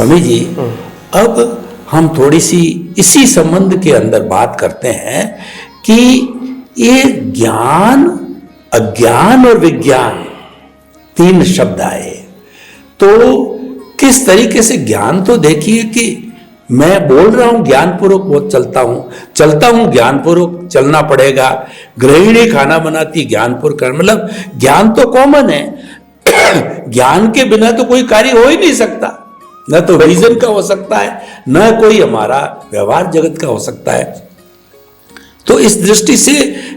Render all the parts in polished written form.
स्वामी जी, अब हम थोड़ी सी इसी संबंध के अंदर बात करते हैं कि ये ज्ञान, अज्ञान और विज्ञान 3 शब्द आए, तो किस तरीके से ज्ञान, तो देखिए कि मैं बोल रहा हूं ज्ञानपूर्वक बहुत चलता हूं ज्ञानपूर्वक चलना पड़ेगा। गृहिणी खाना बनाती ज्ञानपूर्वक, मतलब ज्ञान तो कॉमन है। ज्ञान के बिना तो कोई कार्य हो ही नहीं सकता, न तो रीजन का हो सकता है, न कोई हमारा व्यवहार जगत का हो सकता है। तो इस दृष्टि से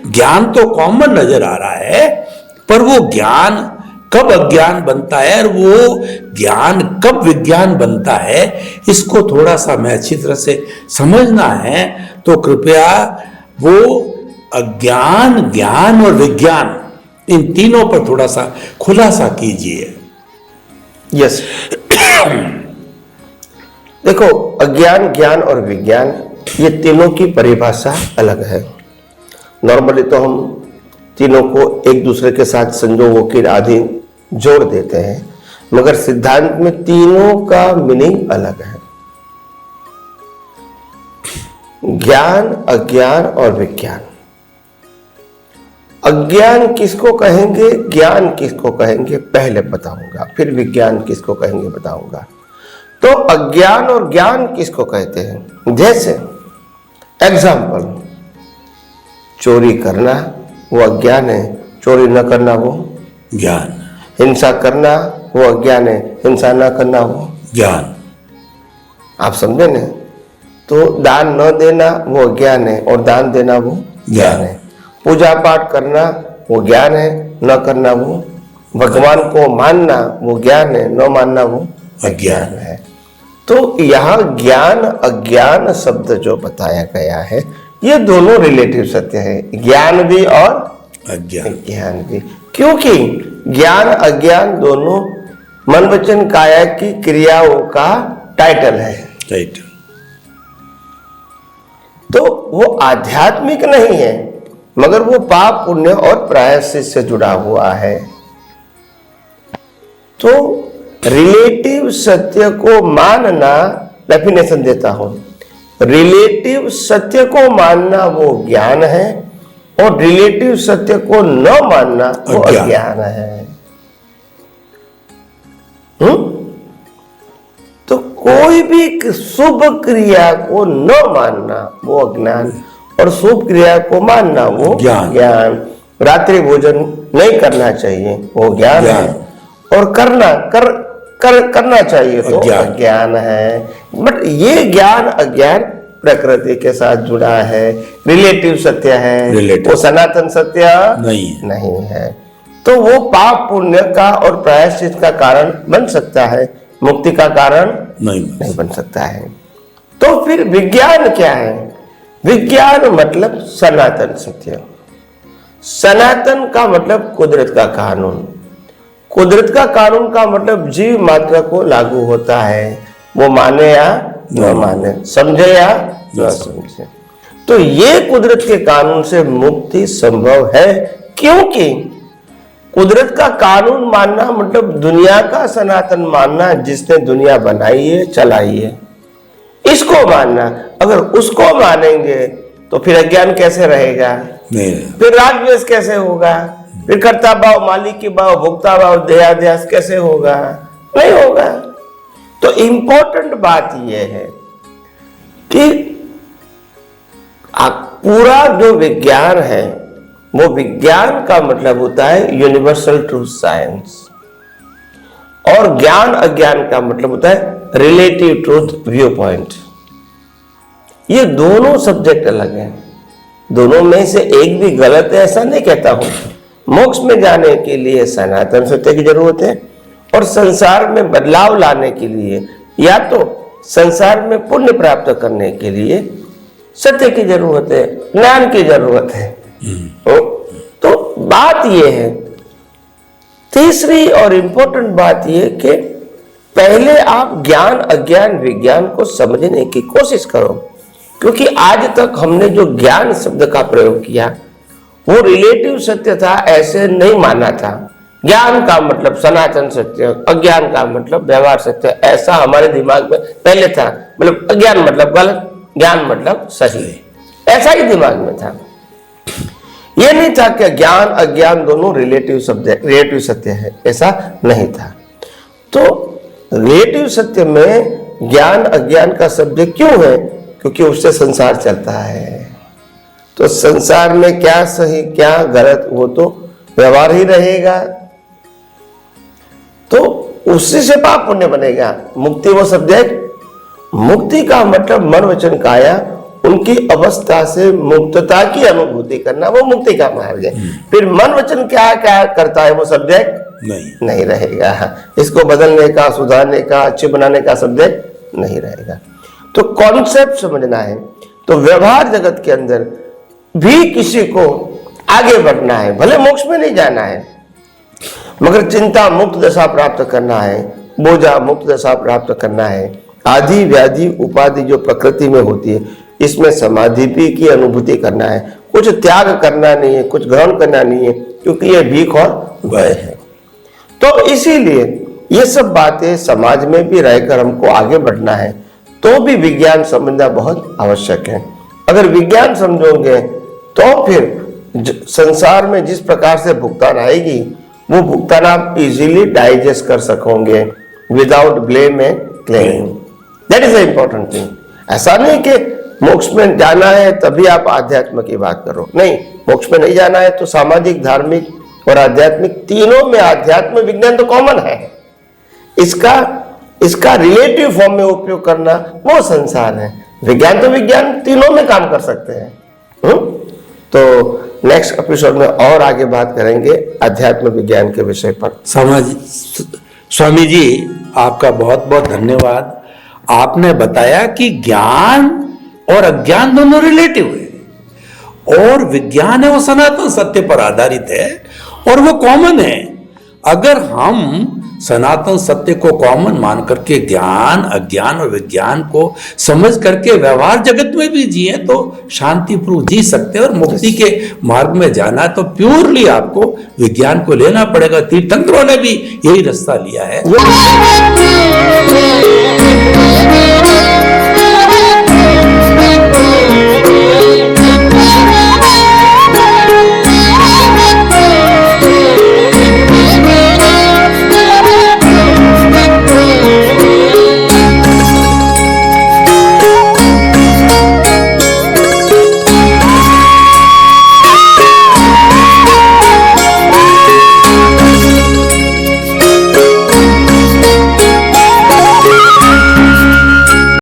ज्ञान तो कॉमन नजर आ रहा है, पर वो ज्ञान कब अज्ञान बनता है और वो ज्ञान कब विज्ञान बनता है, इसको थोड़ा सा मैं अच्छी तरह से समझना है। तो कृपया वो अज्ञान, ज्ञान और विज्ञान, इन तीनों पर थोड़ा सा खुलासा कीजिए। यस देखो, अज्ञान, ज्ञान और विज्ञान, ये तीनों की परिभाषा अलग है। नॉर्मली तो हम तीनों को एक दूसरे के साथ संजोगों के अधीन जोड़ देते हैं, मगर सिद्धांत में तीनों का मीनिंग अलग है। ज्ञान, अज्ञान और विज्ञान। अज्ञान किसको कहेंगे, ज्ञान किसको कहेंगे, पहले बताऊंगा, फिर विज्ञान किसको कहेंगे बताऊंगा। तो अज्ञान और ज्ञान किसको कहते हैं? जैसे एग्जाम्पल, चोरी करना वो अज्ञान है, चोरी न करना वो ज्ञान। हिंसा करना वो अज्ञान है, हिंसा न करना वो ज्ञान। आप समझे न? तो दान न देना वो अज्ञान है और दान देना वो ज्ञान है। पूजा पाठ करना वो ज्ञान है, न करना वो, भगवान को मानना वो ज्ञान है, न मानना वो अज्ञान है। तो यहाँ ज्ञान अज्ञान शब्द जो बताया गया है, ये दोनों रिलेटिव सत्य है, ज्ञान भी और अज्ञान भी। क्योंकि ज्ञान अज्ञान दोनों मन वचन काया की क्रियाओं का टाइटल है। तो वो आध्यात्मिक नहीं है, मगर वो पाप पुण्य और प्रायश्चित से जुड़ा हुआ है। तो रिलेटिव सत्य को मानना, डेफिनेशन देता हूं, रिलेटिव सत्य को मानना वो ज्ञान है और रिलेटिव सत्य को न मानना वो अज्ञान है। तो कोई भी शुभ क्रिया को न मानना वो अज्ञान और शुभ क्रिया को मानना वो ज्ञान। रात्रि भोजन नहीं करना चाहिए वो ज्ञान है, और करना चाहिए तो अज्ञान है। बट ये ज्ञान अज्ञान प्रकृति के साथ जुड़ा है, रिलेटिव सत्य है, वो सनातन सत्य नहीं है। तो वो पाप पुण्य का और प्रायश्चित का कारण बन सकता है, मुक्ति का कारण नहीं बन सकता है। तो फिर विज्ञान क्या है? विज्ञान मतलब सनातन सत्य। सनातन का मतलब कुदरत का कानून। कुदरत का कानून का मतलब जीव मात्र को लागू होता है, वो माने या न माने, समझे या न समझे। तो ये कुदरत के कानून से मुक्ति संभव है, क्योंकि कुदरत का कानून मानना मतलब दुनिया का सनातन मानना, जिसने दुनिया बनाई है चलाई है, इसको मानना। अगर उसको मानेंगे तो फिर अज्ञान कैसे रहेगा, फिर राग द्वेष कैसे होगा, फिर कर्ता भाव, मालिक की भाव, भोक्ता भाव, देहाध्यास कैसे होगा? नहीं होगा। तो इंपॉर्टेंट बात यह है कि पूरा जो विज्ञान है, वो विज्ञान का मतलब होता है यूनिवर्सल ट्रूथ साइंस, और ज्ञान अज्ञान का मतलब होता है रिलेटिव ट्रूथ व्यू पॉइंट। ये दोनों सब्जेक्ट अलग हैं, दोनों में से एक भी गलत है ऐसा नहीं कहता हूं। मोक्ष में जाने के लिए सनातन सत्य की जरूरत है, और संसार में बदलाव लाने के लिए या तो संसार में पुण्य प्राप्त करने के लिए सत्य की जरूरत है, ज्ञान की जरूरत है। तो बात यह है, तीसरी और इंपॉर्टेंट बात यह कि पहले आप ज्ञान अज्ञान विज्ञान को समझने की कोशिश करो, क्योंकि आज तक हमने जो ज्ञान शब्द का प्रयोग किया वो रिलेटिव सत्य था, ऐसे नहीं माना था। ज्ञान का मतलब सनातन सत्य, अज्ञान का मतलब व्यवहार सत्य, ऐसा हमारे दिमाग में पहले था। मतलब अज्ञान मतलब गलत, ज्ञान मतलब सही, ऐसा ही दिमाग में था। ये नहीं था कि ज्ञान अज्ञान दोनों रिलेटिव सत्य है, ऐसा नहीं था। तो रिलेटिव सत्य में ज्ञान अज्ञान का सब्जेक्ट क्यों है? क्योंकि उससे संसार चलता है। तो संसार में क्या सही क्या गलत वो तो व्यवहार ही रहेगा, तो उससे से पाप पुण्य बनेगा। मुक्ति वो सब्जेक्ट, मुक्ति का मतलब मन वचन काया उनकी अवस्था से मुक्तता की अनुभूति करना, वो मुक्ति का मार्ग है। फिर मन वचन क्या क्या करता है वो सब्जेक्ट नहीं रहेगा। इसको बदलने का, सुधारने का, अच्छे बनाने का सब्जेक्ट नहीं रहेगा। तो कॉन्सेप्ट समझना है। तो व्यवहार जगत के अंदर भी किसी को आगे बढ़ना है, भले मोक्ष में नहीं जाना है, मगर चिंता मुक्त दशा प्राप्त करना है, बोझा मुक्त दशा प्राप्त करना है। आदि व्याधि उपाधि जो प्रकृति में होती है, इसमें समाधि की अनुभूति करना है। कुछ त्याग करना नहीं है, कुछ ग्रहण करना नहीं है, क्योंकि ये भीख और व्यय है। तो इसीलिए ये सब बातें समाज में भी रहकर हमको आगे बढ़ना है, तो भी विज्ञान समझना बहुत आवश्यक है। अगर विज्ञान समझोगे तो फिर संसार में जिस प्रकार से भुगतान आएगी, वो भुगतान आप इजीली डाइजेस्ट कर सकोगे without blame and claim. That is the important thing. ऐसा नहीं कि मोक्ष में जाना है तभी आप आध्यात्म की बात करो, नहीं, मोक्ष में नहीं जाना है तो सामाजिक, धार्मिक और आध्यात्मिक तीनों में अध्यात्म विज्ञान तो कॉमन है। इसका रिलेटिव फॉर्म में उपयोग करना वो संसार है। विज्ञान तो विज्ञान तीनों में काम कर सकते हैं। तो नेक्स्ट एपिसोड में और आगे बात करेंगे अध्यात्म विज्ञान के विषय पर। स्वामी जी आपका बहुत बहुत धन्यवाद। आपने बताया कि ज्ञान और अज्ञान दोनों रिलेटिव है, और विज्ञान है वो सनातन सत्य पर आधारित है और वो कॉमन है। अगर हम सनातन सत्य को कॉमन मान करके ज्ञान अज्ञान और विज्ञान को समझ करके व्यवहार जगत में भी जिए तो शांतिपूर्वक जी सकते हैं। और मुक्ति के मार्ग में जाना है तो प्योरली आपको विज्ञान को लेना पड़ेगा। तीर्थंकरों ने भी यही रास्ता लिया है।